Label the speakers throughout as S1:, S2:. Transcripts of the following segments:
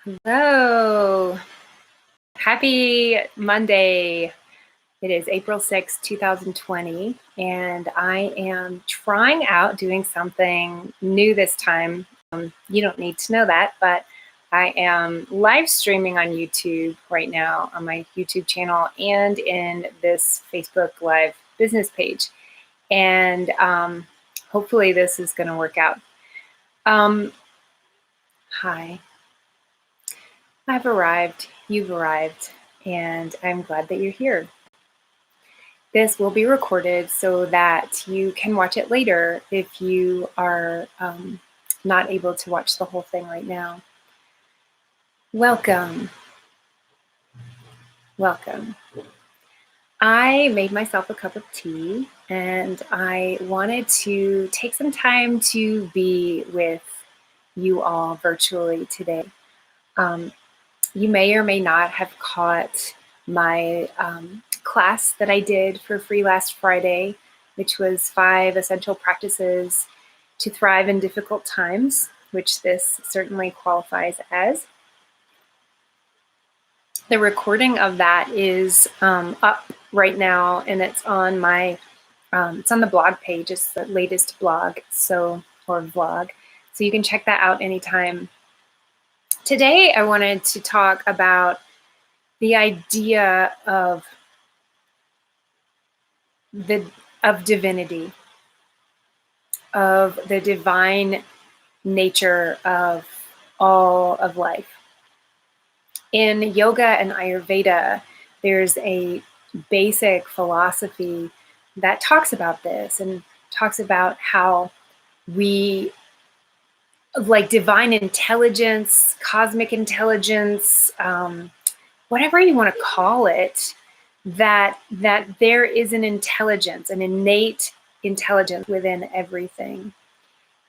S1: Hello. Happy Monday. It is April 6, 2020, and I am trying out doing something new this time. You don't need to know that, but I am live streaming on YouTube right now on my YouTube channel and in this Facebook Live business page. And hopefully this is going to work out. Hi. I've arrived, you've arrived, and I'm glad that you're here. This will be recorded so that you can watch it later if you are not able to watch the whole thing right now. Welcome. Welcome. I made myself a cup of tea and I wanted to take some time to be with you all virtually today. You may or may not have caught my class that I did for free last Friday, which was 5 essential practices to thrive in difficult times, which this certainly qualifies as. The recording of that is up right now, and it's on my it's on the blog page. It's the latest blog, or vlog, so you can check that out anytime. Today, I wanted to talk about the idea of divinity, of the divine nature of all of life. In yoga and Ayurveda, there's a basic philosophy that talks about this and talks about how we, like divine intelligence, cosmic intelligence, whatever you want to call it, that there is an intelligence, an innate intelligence within everything.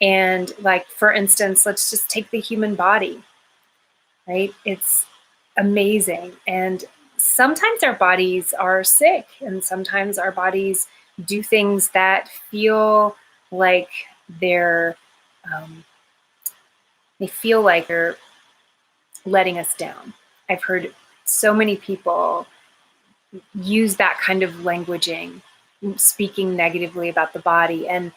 S1: And like, for instance, let's just take the human body, right? It's amazing. And sometimes our bodies are sick, and sometimes our bodies do things that feel like they're letting us down. I've heard so many people use that kind of languaging, speaking negatively about the body. And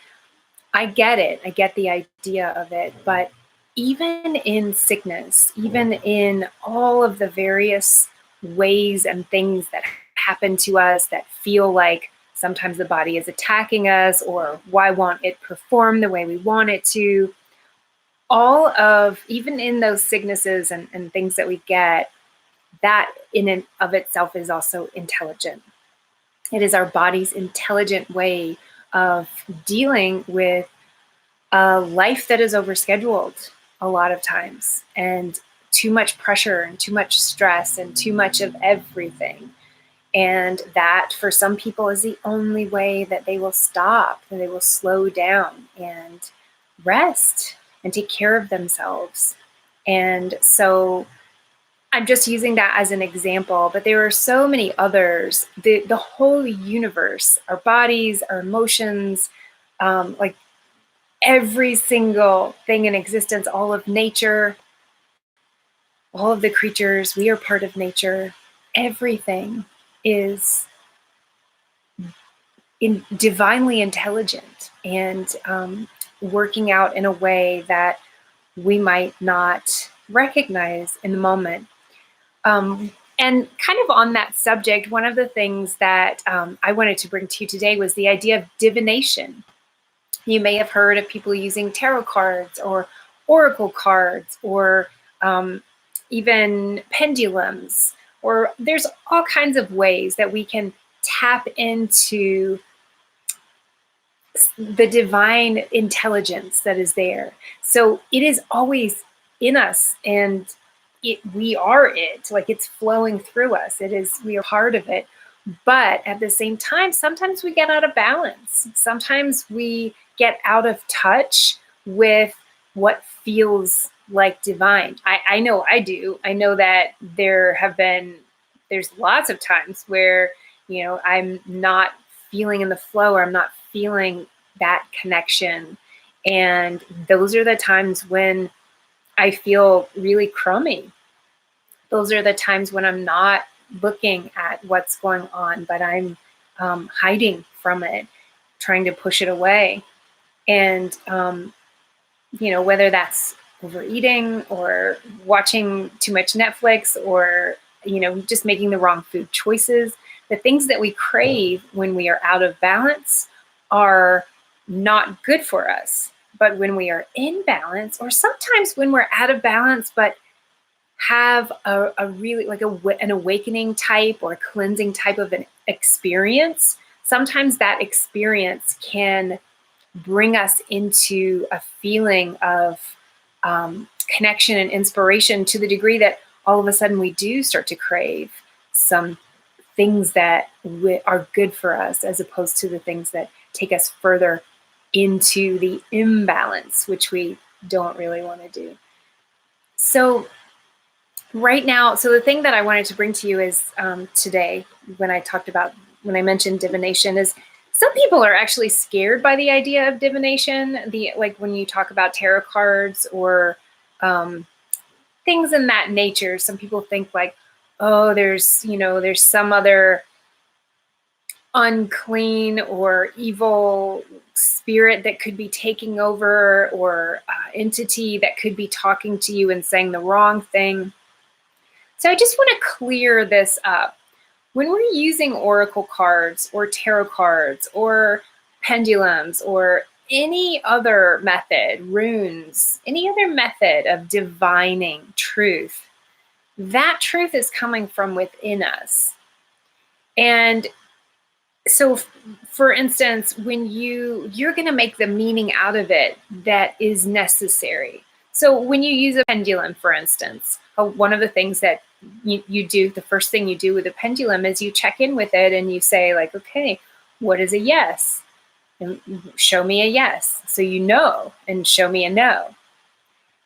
S1: I get it. I get the idea of it. But even in sickness, even in all of the various ways and things that happen to us that feel like sometimes the body is attacking us, or why won't it perform the way we want it to, even in those sicknesses and things that we get, that in and of itself is also intelligent. It is our body's intelligent way of dealing with a life that is overscheduled a lot of times, and too much pressure and too much stress and too much of everything. And that for some people is the only way that they will stop, and they will slow down and rest and take care of themselves. And so I'm just using that as an example, but there are so many others. The whole universe, our bodies, our emotions, like every single thing in existence, all of nature, all of the creatures, we are part of nature. Everything is divinely intelligent and working out in a way that we might not recognize in the moment. And kind of on that subject, one of the things that I wanted to bring to you today was the idea of divination. You may have heard of people using tarot cards or oracle cards, or even pendulums, or there's all kinds of ways that we can tap into the divine intelligence that is there. So it is always in us, and we are it, like it's flowing through us. We are part of it. But at the same time, sometimes we get out of balance. Sometimes we get out of touch with what feels like divine. I know I do. I know that there's lots of times where, I'm not feeling in the flow, or I'm not feeling that connection. And those are the times when I feel really crummy. Those are the times when I'm not looking at what's going on, but I'm hiding from it, trying to push it away. And, whether that's overeating or watching too much Netflix or, just making the wrong food choices, the things that we crave when we are out of balance are not good for us. But when we are in balance, or sometimes when we're out of balance, but have a really like an awakening type or cleansing type of an experience, sometimes that experience can bring us into a feeling of connection and inspiration to the degree that all of a sudden we do start to crave some things that are good for us, as opposed to the things that take us further into the imbalance, which we don't really want to do. So right now, so the thing that I wanted to bring to you is today, when I mentioned divination, is some people are actually scared by the idea of divination. Like when you talk about tarot cards or things in that nature, some people think like, oh, there's some other unclean or evil spirit that could be taking over, or entity that could be talking to you and saying the wrong thing. So I just want to clear this up. When we're using oracle cards or tarot cards or pendulums or any other method, runes, any other method of divining truth, that truth is coming from within us. And so, for instance, when you're going to make the meaning out of it that is necessary. So when you use a pendulum, for instance, one of the things that you do, the first thing you do with a pendulum is you check in with it and you say like, okay, what is a yes? And show me a yes. So and show me a no.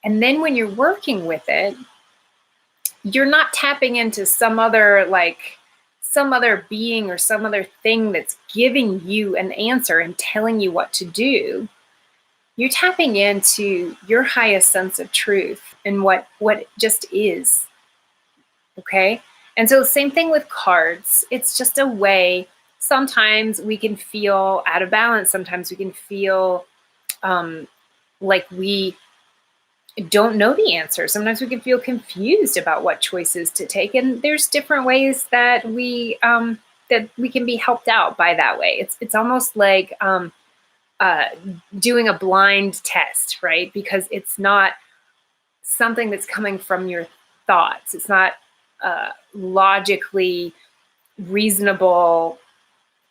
S1: And then when you're working with it, you're not tapping into some other being or some other thing that's giving you an answer and telling you what to do. You're tapping into your highest sense of truth and what just is. Okay? And so same thing with cards. It's just a way. Sometimes we can feel out of balance. Sometimes we can feel like we don't know the answer. Sometimes we can feel confused about what choices to take. And there's different ways that we can be helped out by that way. It's almost like doing a blind test, right? Because it's not something that's coming from your thoughts. It's not logically reasonable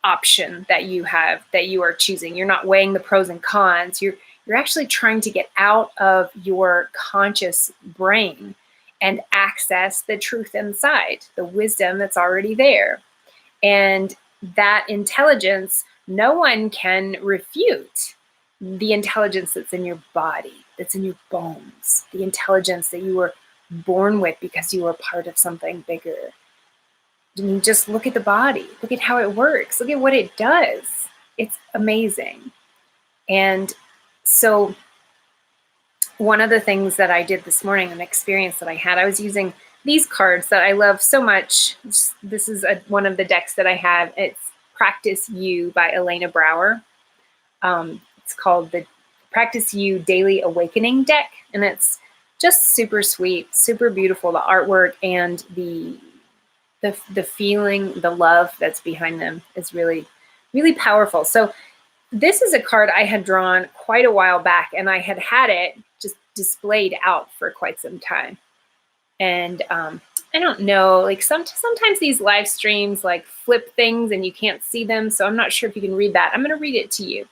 S1: option that you are choosing. You're not weighing the pros and cons. You're actually trying to get out of your conscious brain and access the truth inside, the wisdom that's already there. And that intelligence, no one can refute the intelligence that's in your body, that's in your bones, the intelligence that you were born with because you were part of something bigger. I mean, just look at the body. Look at how it works. Look at what it does. It's amazing. And so one of the things that I did this morning, an experience that I had, I was using these cards that I love so much. This is one of the decks that I have. It's Practice You by Elena Brower. It's called the Practice You Daily Awakening deck. And it's just super sweet, super beautiful. The artwork and the feeling, the love that's behind them is really, really powerful. So this is a card I had drawn quite a while back, and I had it just displayed out for quite some time. And I don't know, like sometimes these live streams like flip things and you can't see them. So I'm not sure if you can read that. I'm going to read it to you.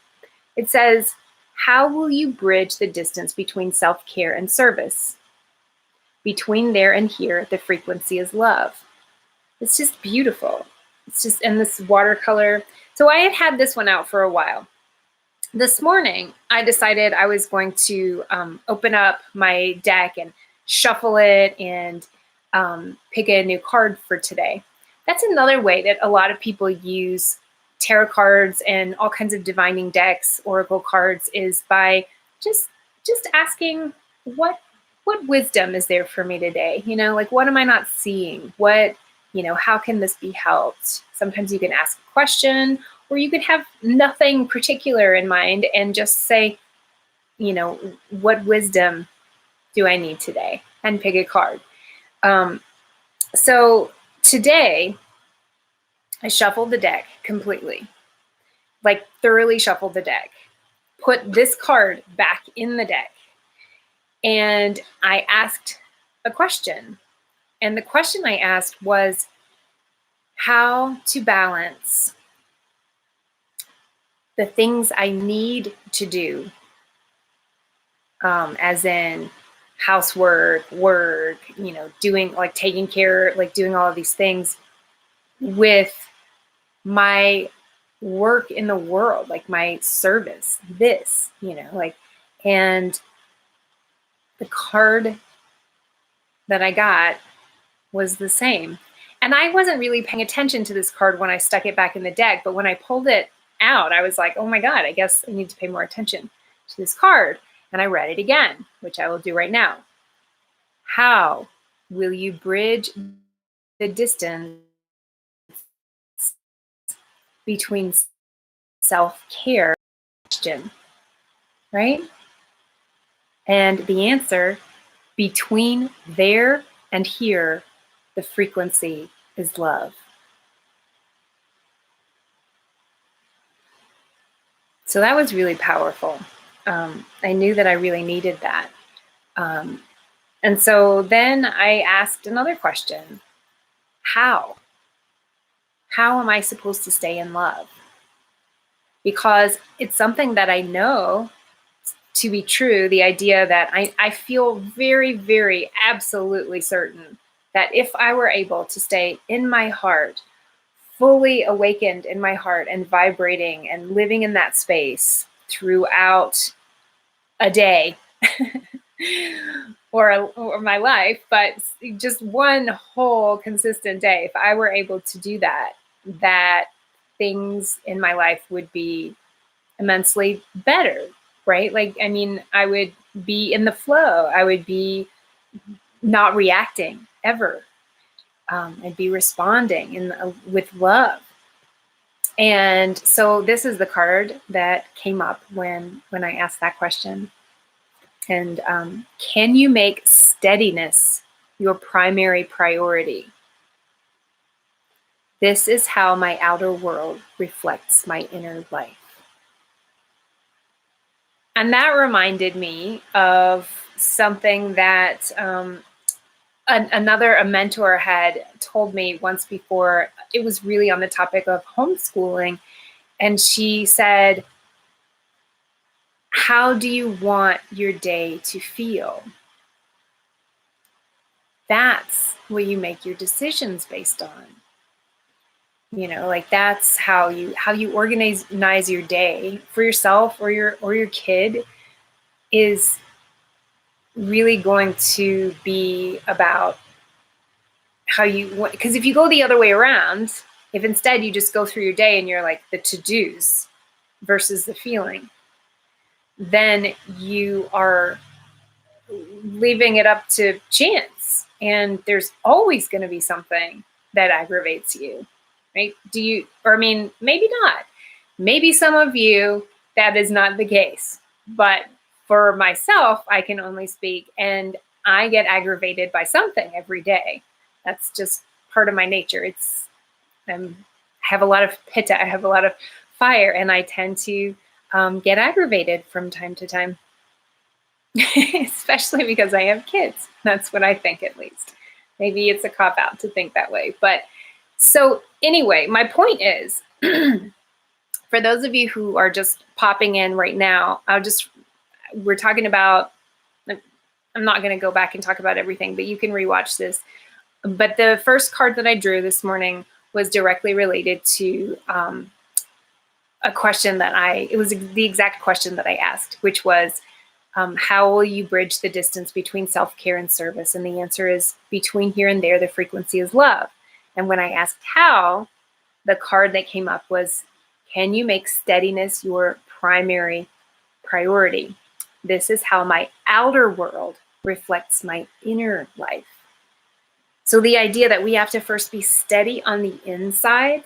S1: It says, "How will you bridge the distance between self-care and service? Between there and here, the frequency is love." It's just beautiful. It's just in this watercolor. So I had this one out for a while. This morning, I decided I was going to open up my deck and shuffle it and pick a new card for today. That's another way that a lot of people use tarot cards and all kinds of divining decks, oracle cards, is by just asking what what wisdom is there for me today? Like, what am I not seeing? What, how can this be helped? Sometimes you can ask a question, or you could have nothing particular in mind and just say, what wisdom do I need today? And pick a card. So today, I shuffled the deck completely, like thoroughly shuffled the deck, put this card back in the deck, and I asked a question. And the question I asked was how to balance the things I need to do, as in housework, work, doing, like, taking care, like doing all of these things, with my work in the world, like my service, this, and the card that I got was the same. And I wasn't really paying attention to this card when I stuck it back in the deck, but when I pulled it out, I was like, oh my God, I guess I need to pay more attention to this card. And I read it again, which I will do right now. How will you bridge the distance between self-care, question, right? And the answer, between there and here, the frequency is love. So that was really powerful. I knew that I really needed that. And so then I asked another question. How? How am I supposed to stay in love? Because it's something that I know to be true, the idea that I feel very, very absolutely certain that if I were able to stay in my heart, fully awakened in my heart and vibrating and living in that space throughout a day or my life, but just one whole consistent day, if I were able to do that, that things in my life would be immensely better, right? Like, I mean, I would be in the flow. I would be not reacting ever. I'd be responding with love. And so this is the card that came up when I asked that question. And can you make steadiness your primary priority? This is how my outer world reflects my inner life. And that reminded me of something that a mentor had told me once before. It was really on the topic of homeschooling. And she said, how do you want your day to feel? That's what you make your decisions based on. Like, that's how you organize your day for yourself or your kid is really going to be about how you, because if you go the other way around, if instead you just go through your day and you're like the to-dos versus the feeling, then you are leaving it up to chance. And there's always going to be something that aggravates you, right? Maybe not. Maybe some of you, that is not the case. But for myself, I can only speak, and I get aggravated by something every day. That's just part of my nature. I have a lot of pitta, I have a lot of fire, and I tend to get aggravated from time to time, especially because I have kids. That's what I think, at least. Maybe it's a cop-out to think that way. But so anyway, my point is, for those of you who are just popping in right now, we're talking about, I'm not going to go back and talk about everything, but you can rewatch this. But the first card that I drew this morning was directly related to a question it was the exact question that I asked, which was, how will you bridge the distance between self-care and service? And the answer is, between here and there, the frequency is love. And when I asked how, the card that came up was, can you make steadiness your primary priority? This is how my outer world reflects my inner life. So the idea that we have to first be steady on the inside,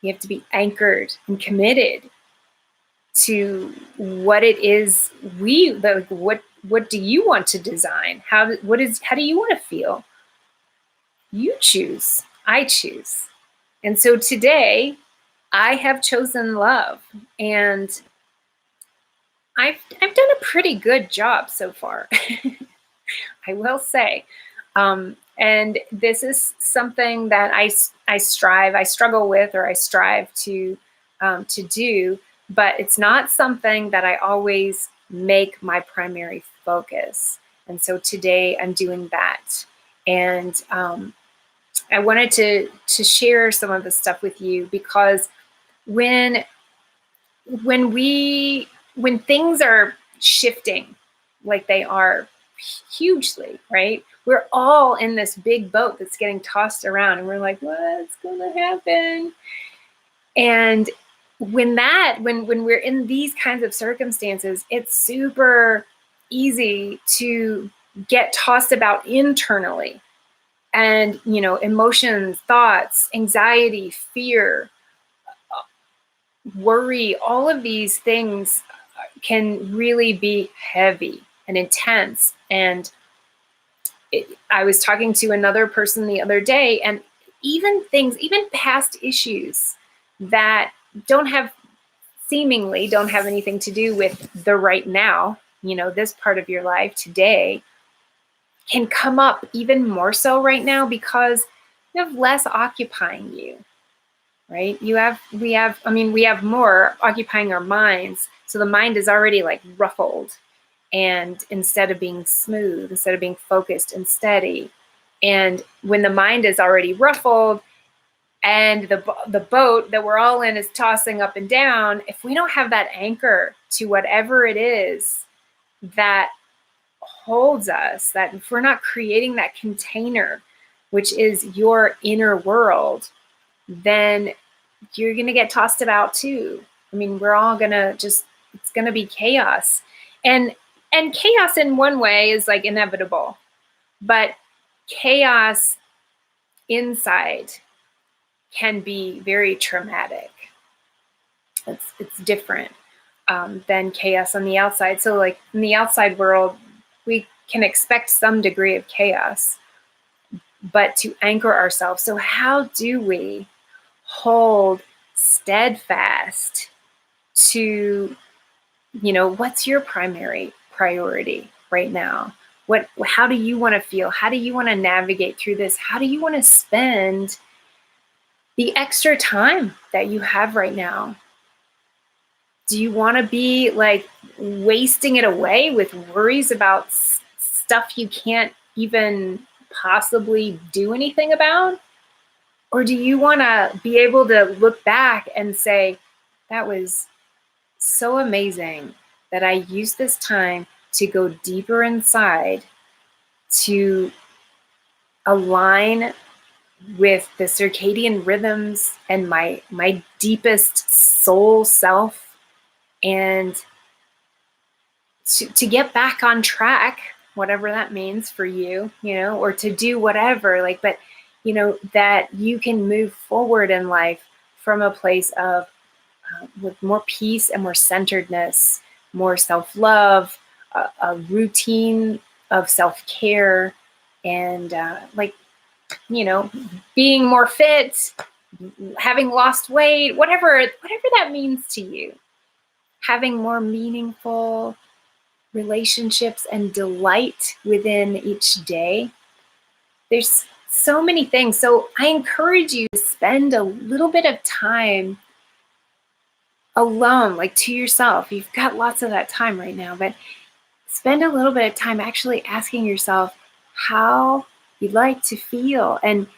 S1: we have to be anchored and committed to what it is what do you want to design? How do you want to feel? You choose. I choose. And so today I have chosen love, and I've done a pretty good job so far. I will say. And this is something that I struggle with, or I strive to do, but it's not something that I always make my primary focus. And so today I'm doing that. And I wanted to share some of this stuff with you, because when things are shifting like they are hugely, right? We're all in this big boat that's getting tossed around, and we're like, what's going to happen? And when we're in these kinds of circumstances, it's super easy to get tossed about internally. And, emotions, thoughts, anxiety, fear, worry, all of these things can really be heavy and intense. And I was talking to another person the other day, and even past issues that seemingly don't have anything to do with the right now, this part of your life today, can come up even more so right now because you have less occupying you, right? We have more occupying our minds. So the mind is already like ruffled, and instead of being smooth, instead of being focused and steady. And when the mind is already ruffled and the boat that we're all in is tossing up and down, if we don't have that anchor to whatever it is that holds us, that if we're not creating that container, which is your inner world, then you're going to get tossed about too. We're all going to it's going to be chaos. And chaos in one way is like inevitable, but chaos inside can be very traumatic. It's different than chaos on the outside. So like in the outside world, we can expect some degree of chaos, but to anchor ourselves. So how do we hold steadfast to, what's your primary priority right now? How do you want to feel? How do you want to navigate through this? How do you want to spend the extra time that you have right now? Do you want to be like wasting it away with worries about stuff you can't even possibly do anything about? Or do you want to be able to look back and say, that was so amazing that I used this time to go deeper inside, to align with the circadian rhythms and my deepest soul self, and to get back on track, whatever that means for you, or to do whatever, but that you can move forward in life from a place of with more peace and more centeredness, more self-love, a routine of self-care, and being more fit, having lost weight, whatever that means to you, having more meaningful relationships and delight within each day. There's so many things. So I encourage you to spend a little bit of time alone, like to yourself. You've got lots of that time right now, but spend a little bit of time actually asking yourself how you'd like to feel. And,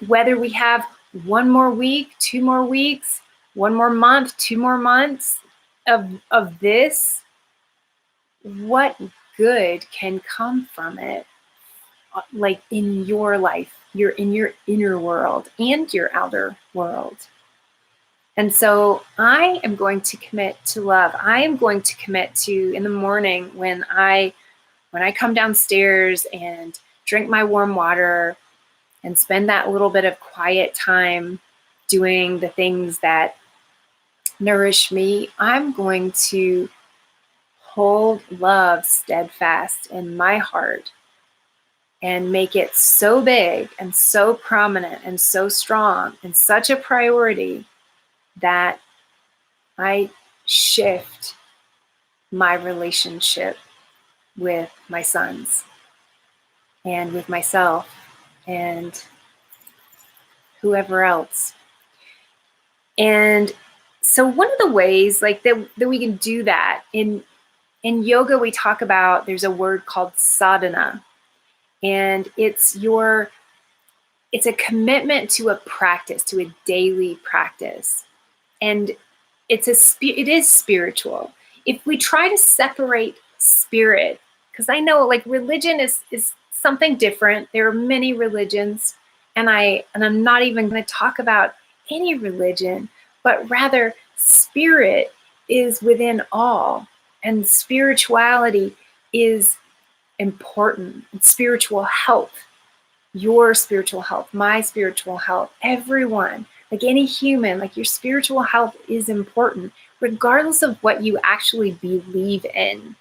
S1: whether we have 1 more week, 2 more weeks, 1 more month, 2 more months of this, what good can come from it, like in your life, in your inner world and your outer world. And so I am going to commit to love. I am going to commit to, in the morning when I when I come downstairs and drink my warm water and spend that little bit of quiet time doing the things that nourish me, I'm going to hold love steadfast in my heart and make it so big and so prominent and so strong and such a priority that I shift my relationship with my sons and with myself and whoever else. And so one of the ways like that we can do that in yoga, we talk about, there's a word called sadhana, and it's a commitment to a practice, to a daily practice. And it is spiritual. If we try to separate spirit, because I know like religion is something different. There are many religions, and I'm not even going to talk about any religion, but rather spirit is within all, and spirituality is important. And spiritual health, your spiritual health, my spiritual health, everyone, like any human, like your spiritual health is important, regardless of what you actually believe in.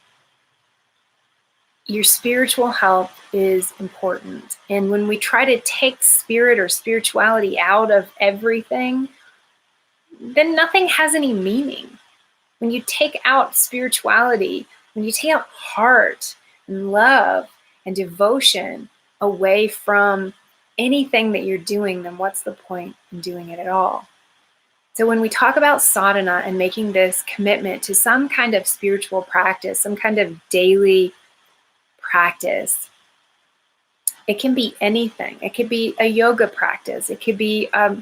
S1: Your spiritual health is important. And when we try to take spirit or spirituality out of everything, then nothing has any meaning. When you take out spirituality, when you take out heart and love and devotion away from anything that you're doing, then what's the point in doing it at all? So when we talk about sadhana and making this commitment to some kind of spiritual practice, some kind of daily practice, it can be anything. It could be a yoga practice. It could be a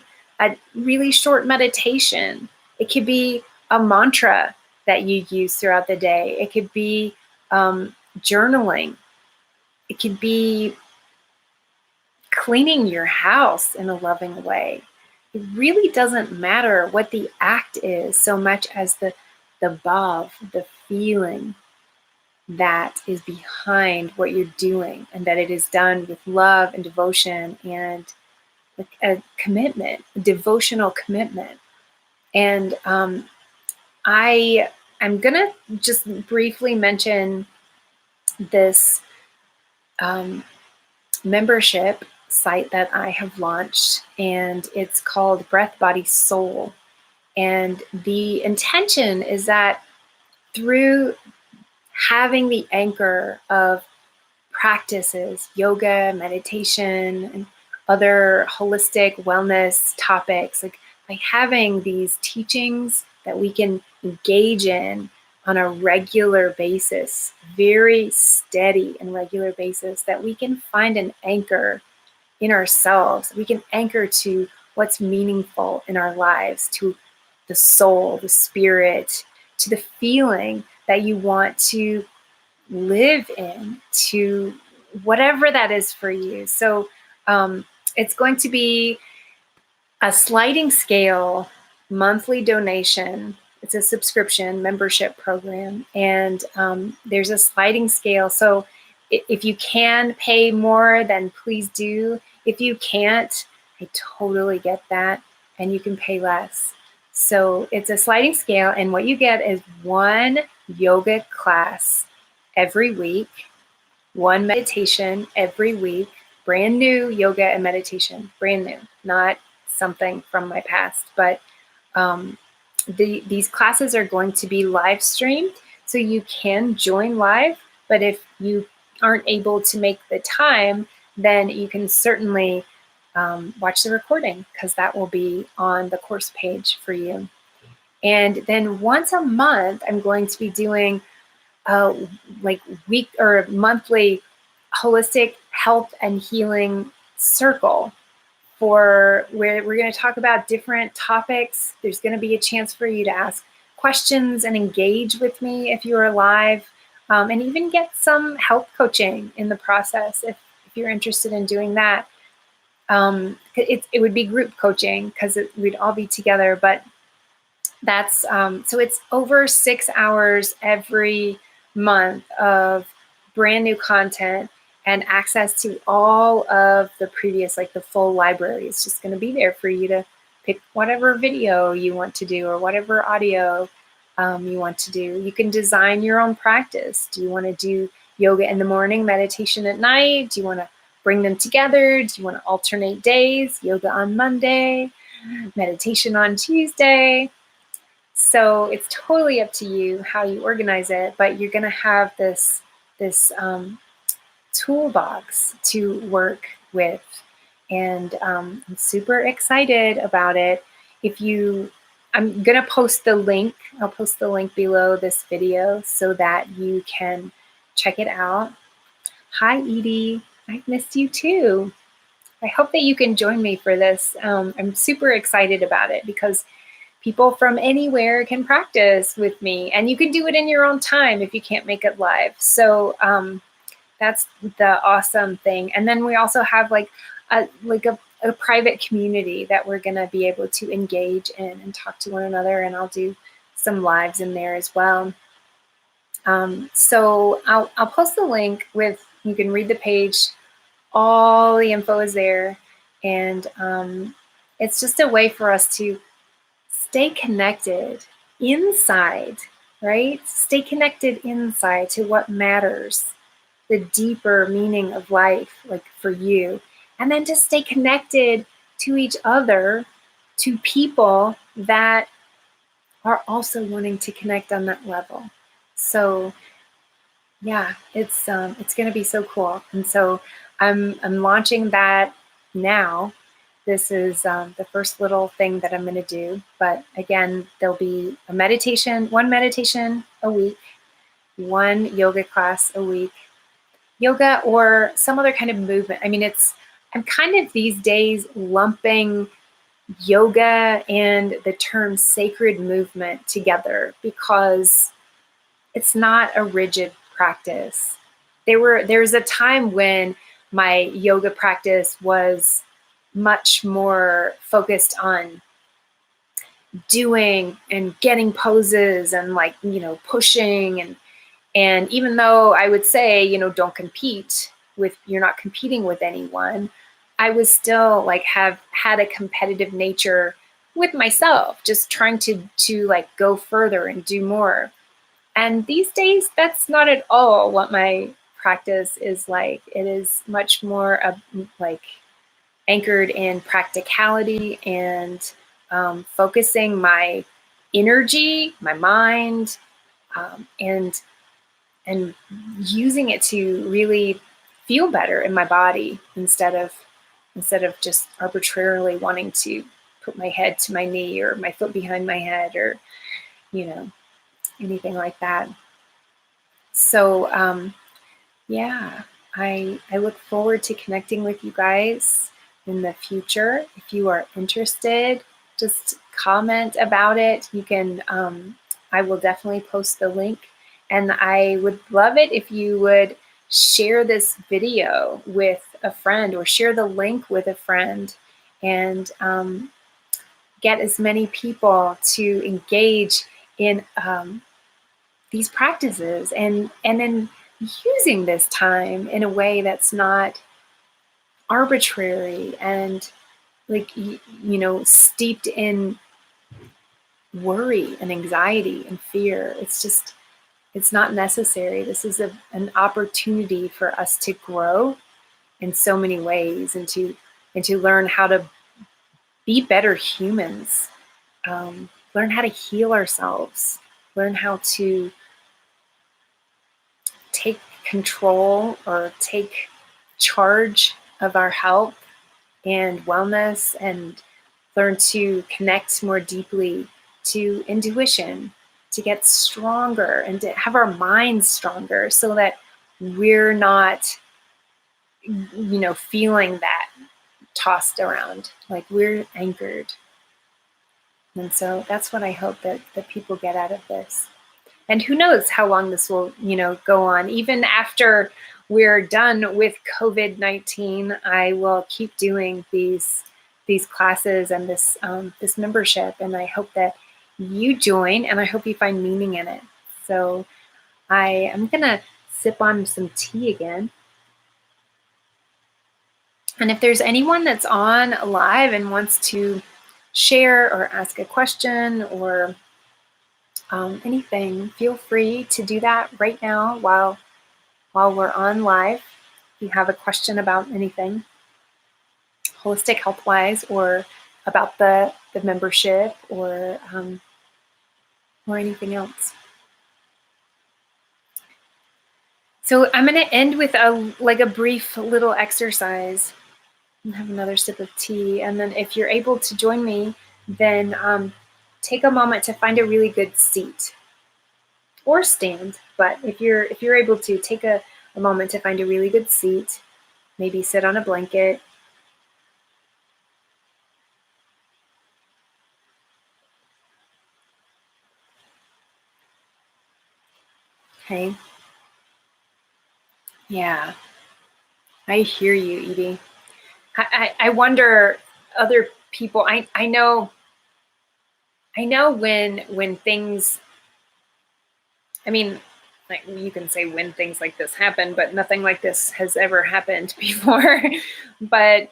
S1: really short meditation. It could be a mantra that you use throughout the day. It could be journaling. It could be cleaning your house in a loving way. It really doesn't matter what the act is so much as the bhav, the feeling that is behind what you're doing, and that it is done with love and devotion and like a commitment, a devotional commitment. And I'm gonna just briefly mention this membership site that I have launched, and it's called Breath, Body, Soul. And the intention is that through having the anchor of practices, yoga, meditation, and other holistic wellness topics, like by having these teachings that we can engage in on a regular basis, very steady and regular basis, that we can find an anchor in ourselves. We can anchor to what's meaningful in our lives, to the soul, the spirit, to the feeling that you want to live in, to whatever that is for you. So it's going to be a sliding scale monthly donation. It's a subscription membership program, and there's a sliding scale. So if you can pay more, then please do. If you can't, I totally get that, and you can pay less. So it's a sliding scale, and what you get is one yoga class every week, one meditation every week, brand new yoga and meditation, brand new, not something from my past, but these classes are going to be live streamed, so you can join live, but if you aren't able to make the time, then you can certainly watch the recording, because that will be on the course page for you. And then once a month, I'm going to be doing like week or monthly holistic health and healing circle, for where we're going to talk about different topics. There's going to be a chance for you to ask questions and engage with me if you're live, and even get some health coaching in the process if you're interested in doing that. It would be group coaching because we'd all be together, but that's so it's over 6 hours every month of brand new content and access to all of the previous, like the full library. It's just going to be there for you to pick whatever video you want to do or whatever audio you want to do. You can design your own practice. Do you want to do yoga in the morning, meditation at night? Do you want to bring them together? Do you want to alternate days? Yoga on Monday, meditation on Tuesday. So it's totally up to you how you organize it, but you're going to have this toolbox to work with, and I'm super excited about it. I'm going to post the link. I'll post the link below this video so that you can check it out. Hi, Edie. I've missed you too. I hope that you can join me for this. I'm super excited about it because people from anywhere can practice with me, and you can do it in your own time if you can't make it live. So that's the awesome thing. And then we also have like a private community that we're going to be able to engage in and talk to one another, and I'll do some lives in there as well. So I'll post the link with, you can read the page. All the info is there, and it's just a way for us to stay connected inside, right? Stay connected inside to what matters, the deeper meaning of life, like for you, and then just stay connected to each other, to people that are also wanting to connect on that level. So yeah, it's going to be so cool. And so I'm launching that now. This is the first little thing that I'm going to do. But again, there'll be one meditation a week, one yoga class a week, yoga or some other kind of movement. I mean, I'm kind of these days lumping yoga and the term sacred movement together because it's not a rigid practice. There's a time when my yoga practice was much more focused on doing and getting poses and pushing, and even though I would say, don't compete you're not competing with anyone, I was still have had a competitive nature with myself, just trying to go further and do more. And these days, that's not at all what my practice is like. It is much more anchored in practicality and focusing my energy, my mind, and using it to really feel better in my body instead of just arbitrarily wanting to put my head to my knee or my foot behind my head or anything like that. So yeah, I look forward to connecting with you guys in the future. If you are interested, just comment about it. You can, I will definitely post the link, and I would love it if you would share this video with a friend or share the link with a friend, and get as many people to engage in these practices and then using this time in a way that's not arbitrary and steeped in worry and anxiety and fear. It's not necessary. This is an opportunity for us to grow in so many ways and to learn how to be better humans, learn how to heal ourselves, learn how to take control or take charge of our health and wellness, and learn to connect more deeply to intuition, to get stronger and to have our minds stronger so that we're not, feeling that tossed around, we're anchored. And so that's what I hope that people get out of this. And who knows how long this will, go on. Even after we're done with COVID-19, I will keep doing these classes and this membership. And I hope that you join, and I hope you find meaning in it. So I am going to sip on some tea again. And if there's anyone that's on live and wants to share or ask a question or anything, feel free to do that right now while we're on live. If you have a question about anything, holistic health wise, or about the membership, or anything else. So I'm going to end with a brief little exercise and have another sip of tea. And then if you're able to join me, then take a moment to find a really good seat or stand. But if you're able to, take a moment to find a really good seat, maybe sit on a blanket. Okay. Yeah, I hear you, Edie. I wonder, other people, I know when things, I mean, like, you can say when things like this happen, but nothing like this has ever happened before. But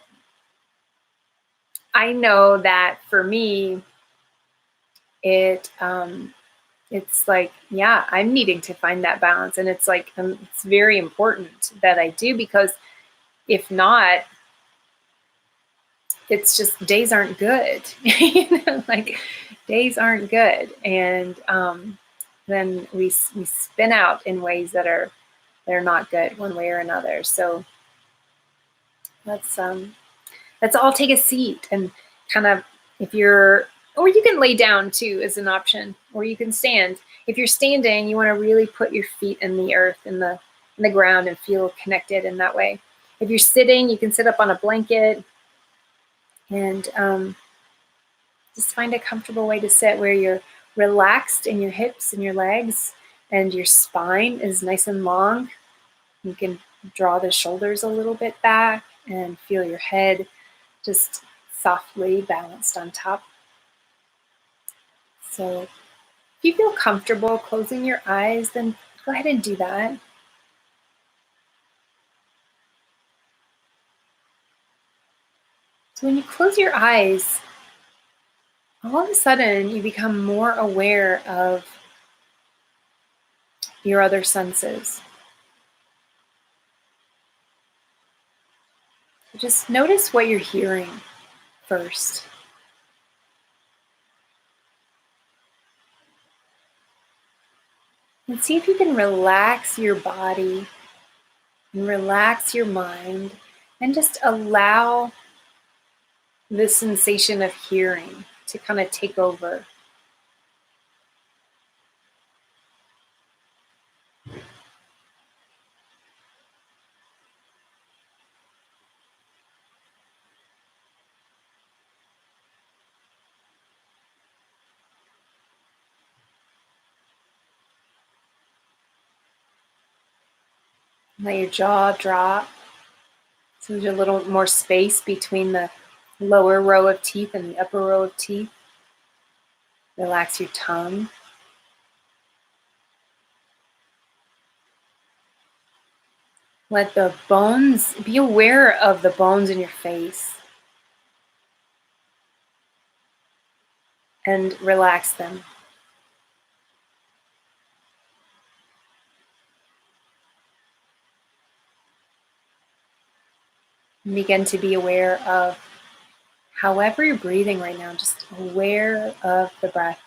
S1: I know that for me, it's like, yeah, I'm needing to find that balance. And it's like, it's very important that I do, because if not, it's just days aren't good. Like, days aren't good. And then we spin out in ways that are, they're not good one way or another. So let's all take a seat and kind of, or you can lay down too as an option, or you can stand. If you're standing, you want to really put your feet in the earth, in the ground, and feel connected in that way. If you're sitting, you can sit up on a blanket and just find a comfortable way to sit where you're relaxed in your hips and your legs, and your spine is nice and long. You can draw the shoulders a little bit back and feel your head just softly balanced on top. So if you feel comfortable closing your eyes, then go ahead and do that. So when you close your eyes, all of a sudden you become more aware of your other senses. Just notice what you're hearing first. And see if you can relax your body and relax your mind, and just allow the sensation of hearing to kind of take over. Let your jaw drop, so there's a little more space between the lower row of teeth and the upper row of teeth. Relax your tongue. Let the bones, be aware of the bones in your face, and relax them. And begin to be aware of however you're breathing right now, just aware of the breath.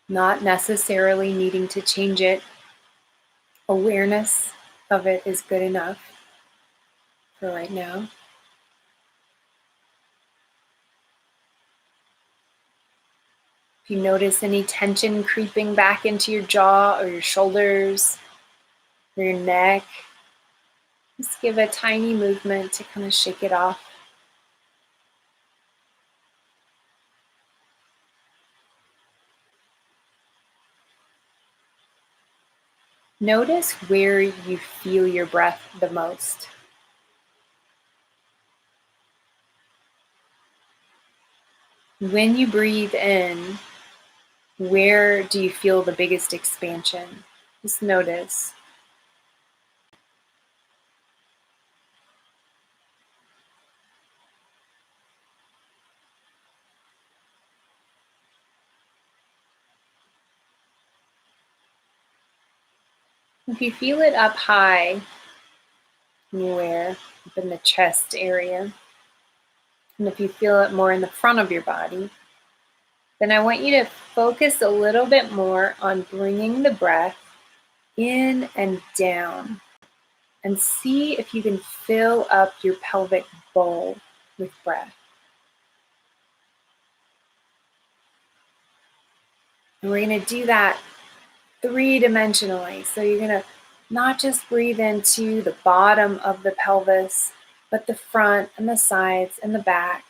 S1: Not necessarily needing to change it. Awareness of it is good enough for right now. If you notice any tension creeping back into your jaw or your shoulders or your neck, just give a tiny movement to kind of shake it off. Notice where you feel your breath the most. When you breathe in, where do you feel the biggest expansion? Just notice. If you feel it up high, anywhere up in the chest area, and if you feel it more in the front of your body, then I want you to focus a little bit more on bringing the breath in and down, and see if you can fill up your pelvic bowl with breath. And we're going to do that 3-dimensionally. So you're going to not just breathe into the bottom of the pelvis, but the front and the sides and the back,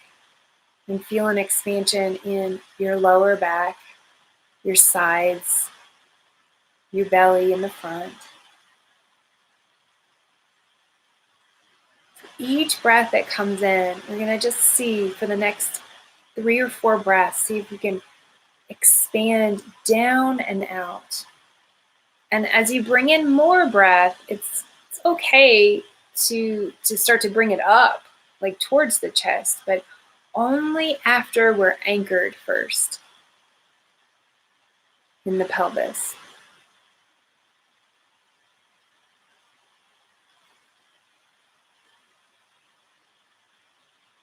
S1: and feel an expansion in your lower back, your sides, your belly in the front. Each breath that comes in, we're going to just see for the next 3 or 4 breaths, see if you can expand down and out. And as you bring in more breath, it's okay to start to bring it up, like towards the chest, but only after we're anchored first in the pelvis.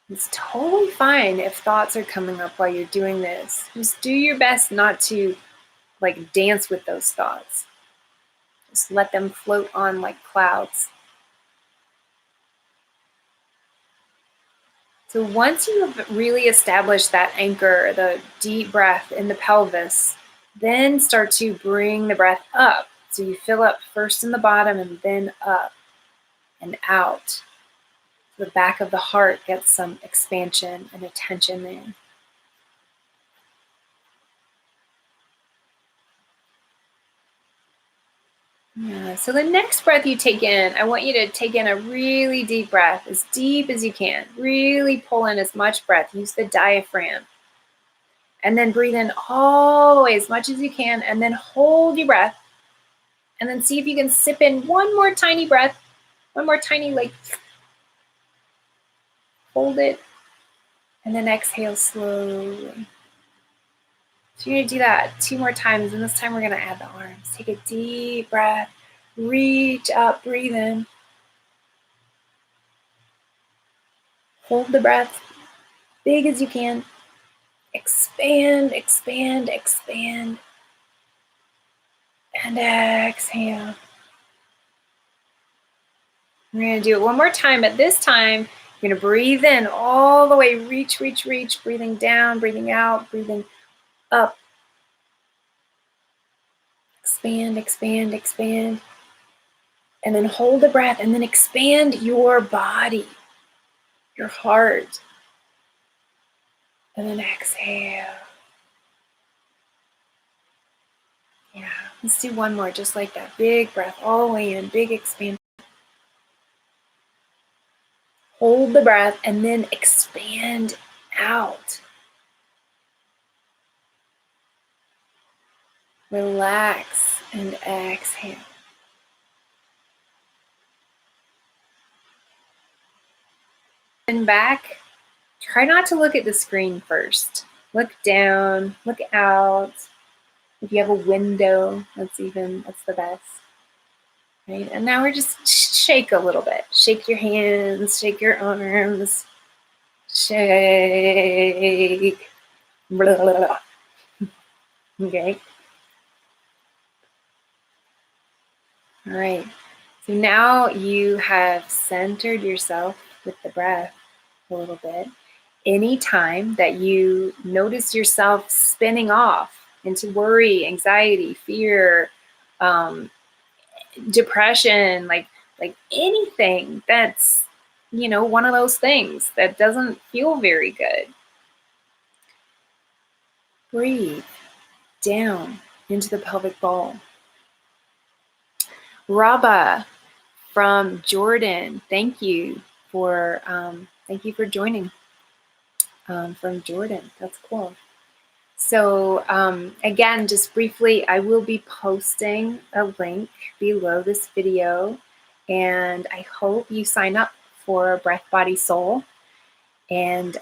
S1: It's totally fine if thoughts are coming up while you're doing this. Just do your best not to like dance with those thoughts. Just let them float on like clouds. So once you've really established that anchor, the deep breath in the pelvis, then start to bring the breath up. So you fill up first in the bottom and then up and out. The back of the heart gets some expansion and attention there. Yeah, so the next breath you take in, I want you to take in a really deep breath, as deep as you can. Really pull in as much breath. Use the diaphragm. And then breathe in all the way as much as you can, and then hold your breath. And then see if you can sip in one more tiny breath, one more tiny, like, hold it, and then exhale slowly. So you're gonna do that 2 more times, and this time we're gonna add the arms. Take a deep breath, reach up, breathe in. Hold the breath, big as you can. Expand, expand, expand. And exhale. We're gonna do it one more time, but this time you're gonna breathe in all the way, reach, reach, reach, breathing down, breathing out, breathing up. Expand, expand, expand. And then hold the breath and then expand your body, your heart. And then exhale. Yeah, let's do one more, just like that. Big breath all the way in, big expansion. Hold the breath and then expand out. Relax and exhale. And back, try not to look at the screen first. Look down, look out. If you have a window, that's the best. Right? And now we're just shake a little bit. Shake your hands, shake your arms. Shake. Blah, blah, blah. Okay. All right. So now you have centered yourself with the breath a little bit. Anytime that you notice yourself spinning off into worry, anxiety, fear, depression, like anything that's, one of those things that doesn't feel very good, breathe down into the pelvic bowl. Rabba from Jordan, thank you for joining from Jordan. That's cool. So again, just briefly, I will be posting a link below this video, and I hope you sign up for Breath, Body, Soul. And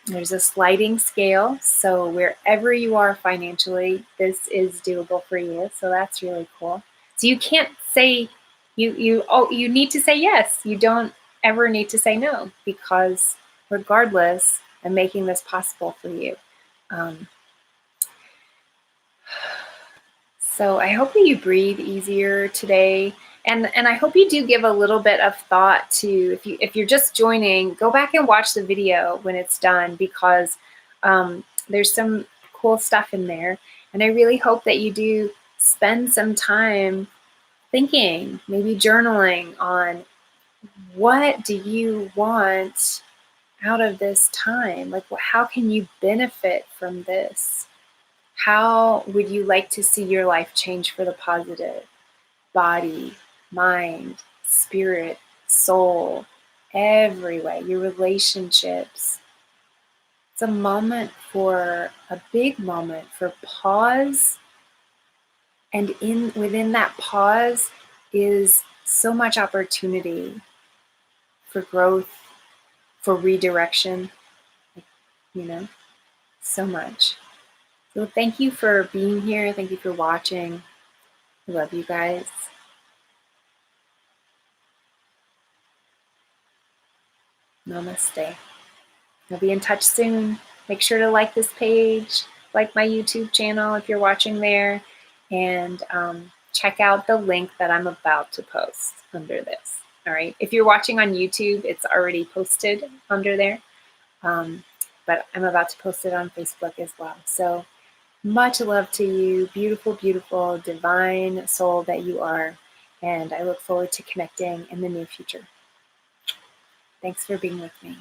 S1: there's a sliding scale, so wherever you are financially, this is doable for you. So that's really cool. So you can't say you need to say yes. You don't ever need to say no, because regardless, I'm making this possible for you. So I hope that you breathe easier today. And I hope you do give a little bit of thought to, if you're just joining, go back and watch the video when it's done, because there's some cool stuff in there. And I really hope that you do spend some time thinking, maybe journaling on, what do you want out of this time? Like, how can you benefit from this? How would you like to see your life change for the positive? Body, mind, spirit, soul, every way, your relationships. It's a big moment for pause. And within that pause is so much opportunity for growth, for redirection, so much. So thank you for being here. Thank you for watching. I love you guys. Namaste. I'll be in touch soon. Make sure to like this page, like my YouTube channel if you're watching there, and check out the link that I'm about to post under this. All right. If you're watching on YouTube, it's already posted under there, but I'm about to post it on Facebook as well. So much love to you, beautiful, beautiful, divine soul that you are, and I look forward to connecting in the near future. Thanks for being with me.